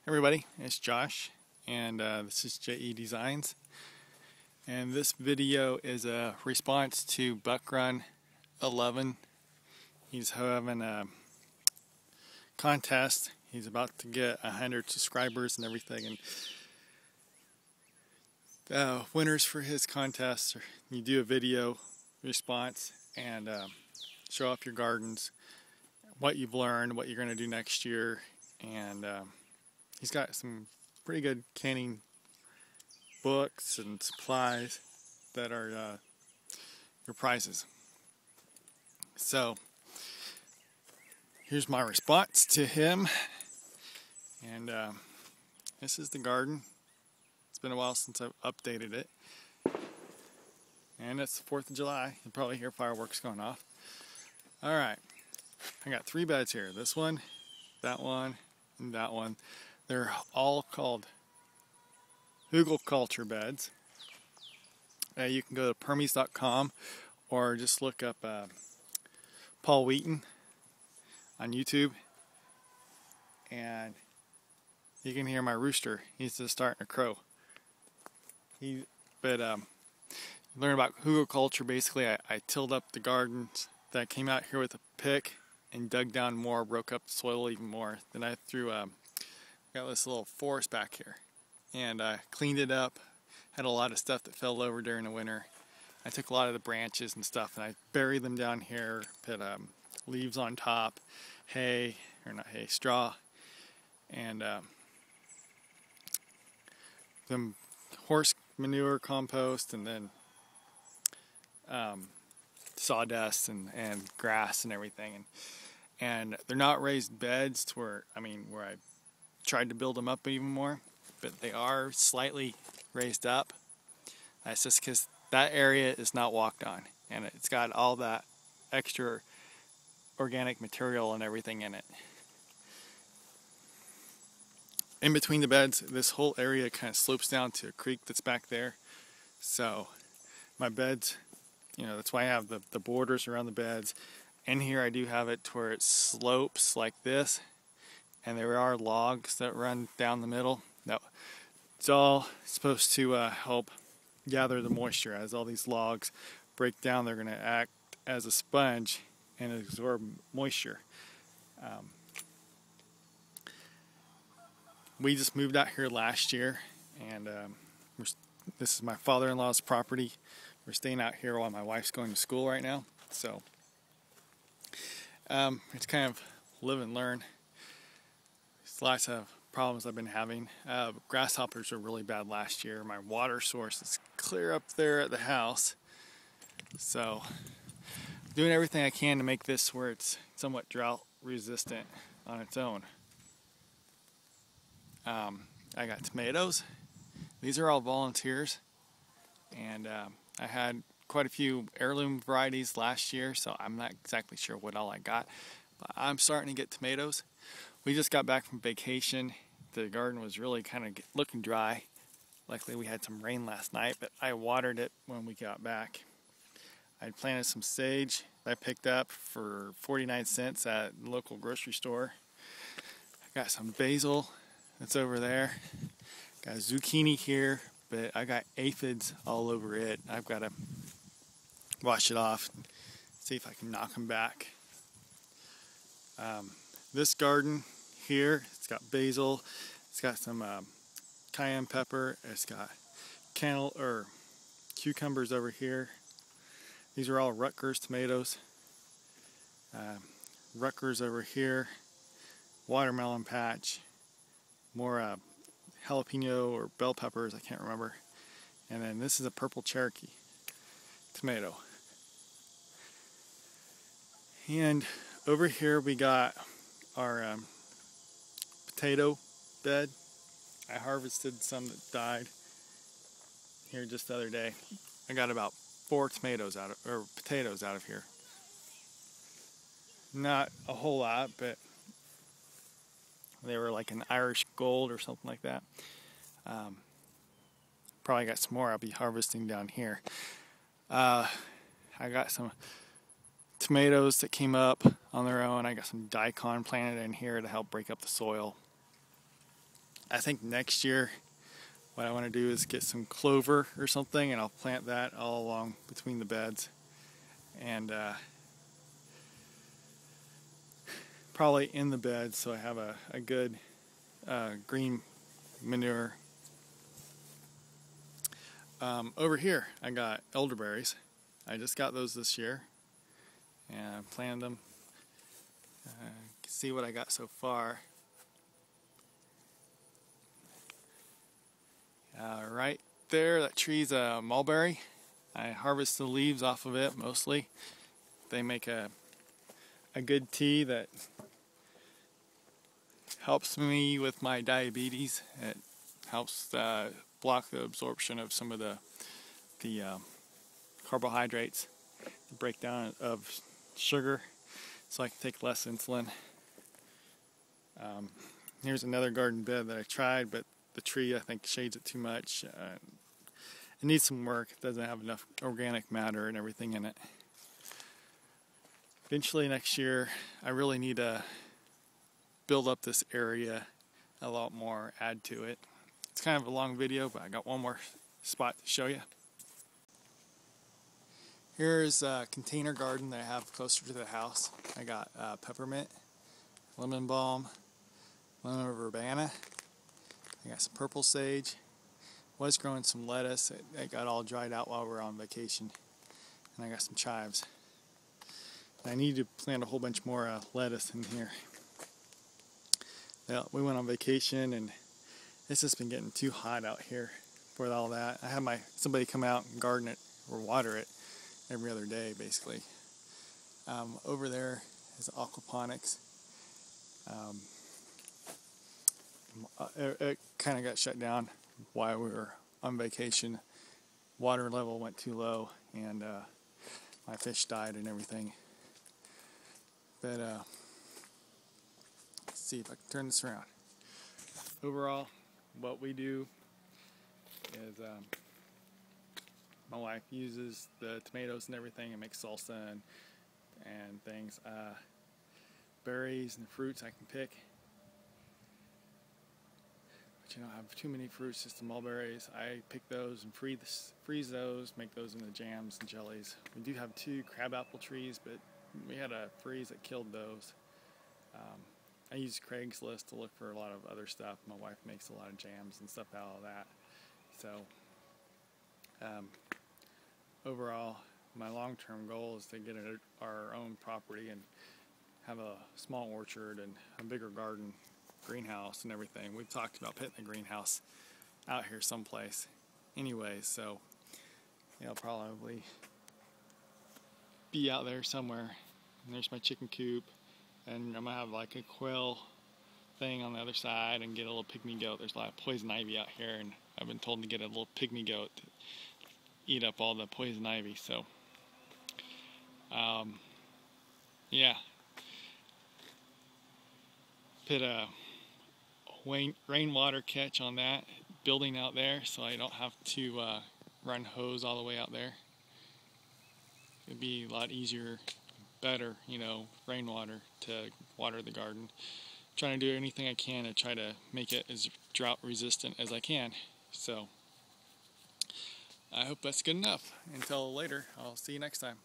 Everybody, it's Josh, and this is JE Designs, and this video is a response to buckrun11. He's having a contest. He's about to get 100 subscribers and everything, and winners for his contest, you do a video response and show off your gardens, what you've learned, what you're going to do next year, and he's got some pretty good canning books and supplies that are your prizes. So here's my response to him, and this is the garden. It's been a while since I've updated it, and it's the 4th of July. You'll probably hear fireworks going off. Alright, I got 3 beds here. This one, and that one. They're all called hugelkultur beds. You can go to permies.com or just look up Paul Wheaton on YouTube, and you can hear my rooster. He's just starting to crow. Learn about hugelkultur. Basically, I tilled up the gardens. That I came out here with a pick and dug down more, broke up the soil even more. Then I threw got this little forest back here, and I cleaned it up. Had a lot of stuff that fell over during the winter. I took a lot of the branches and stuff, and I buried them down here. Put leaves on top, hay, or not hay, straw, and some horse manure compost, and then sawdust and grass and everything. And they're not raised beds to where I tried to build them up even more, but they are slightly raised up. That's just because that area is not walked on, and it's got all that extra organic material and everything in it. In between the beds, this whole area kind of slopes down to a creek that's back there. So my beds, that's why I have the borders around the beds. In here I do have it to where it slopes like this, and there are logs that run down the middle. Now, it's all supposed to help gather the moisture. As all these logs break down, they're going to act as a sponge and absorb moisture. We just moved out here last year, and this is my father-in-law's property. We're staying out here while my wife's going to school right now. So it's kind of live and learn. There's lots of problems I've been having. Grasshoppers were really bad last year. My water source is clear up there at the house. So doing everything I can to make this where it's somewhat drought resistant on its own. I got tomatoes. These are all volunteers, and I had quite a few heirloom varieties last year, so I'm not exactly sure what all I got, but I'm starting to get tomatoes. We just got back from vacation. The garden was really kind of looking dry. Luckily we had some rain last night, but I watered it when we got back. I planted some sage that I picked up for 49 cents at the local grocery store. I got some basil that's over there. Got zucchini here, but I got aphids all over it. I've got to wash it off, see if I can knock them back. This garden here, it's got basil, it's got some cayenne pepper, it's got cucumbers over here. These are all Rutgers tomatoes. Rutgers over here, watermelon patch, more jalapeno or bell peppers, I can't remember. And then this is a purple Cherokee tomato. And over here we got our potato bed. I harvested some that died here just the other day. I got about 4 potatoes out of here. Not a whole lot, but they were like an Irish gold or something like that. Probably got some more I'll be harvesting down here. I got some tomatoes that came up on their own. I got some daikon planted in here to help break up the soil. I think next year what I want to do is get some clover or something, and I'll plant that all along between the beds, and probably in the bed so I have a good green manure. Over here I got elderberries. I just got those this year and I planted them. You can see what I got so far. Right there, that tree's a mulberry. I harvest the leaves off of it mostly. They make a good tea that helps me with my diabetes. It helps block the absorption of some of the carbohydrates, the breakdown of sugar, so I can take less insulin. Here's another garden bed that I tried, but the tree I think shades it too much. It needs some work. It doesn't have enough organic matter and everything in it. Eventually next year I really need to build up this area a lot more, add to it. It's kind of a long video, but I got one more spot to show you. Here's a container garden that I have closer to the house. I got peppermint, lemon balm, lemon verbena. I got some purple sage. Was growing some lettuce. It got all dried out while we were on vacation. And I got some chives. I need to plant a whole bunch more lettuce in here. Well, we went on vacation and it's just been getting too hot out here for all that. I had somebody come out and garden it or water it every other day, basically. Over there is aquaponics. It kind of got shut down while we were on vacation. Water level went too low and my fish died and everything. But let's see if I can turn this around. Overall, what we do is my wife uses the tomatoes and everything and makes salsa and things. Berries and fruits I can pick. But you don't have too many fruits, just the mulberries. I pick those and freeze those, make those into jams and jellies. We do have 2 crabapple trees, but we had a freeze that killed those. I use Craigslist to look for a lot of other stuff. My wife makes a lot of jams and stuff out of that. So overall, my long-term goal is to get our own property and have a small orchard and a bigger garden, greenhouse and everything. We've talked about putting a greenhouse out here someplace anyway, so it'll probably be out there somewhere. And there's my chicken coop, and I'm gonna have like a quail thing on the other side and get a little pygmy goat. There's a lot of poison ivy out here, and I've been told to get a little pygmy goat to eat up all the poison ivy. So yeah, put a rainwater catch on that building out there so I don't have to run hose all the way out there. It'd be a lot easier, better, rainwater to water the garden. Trying to do anything I can to try to make it as drought resistant as I can. So I hope that's good enough. Until later, I'll see you next time.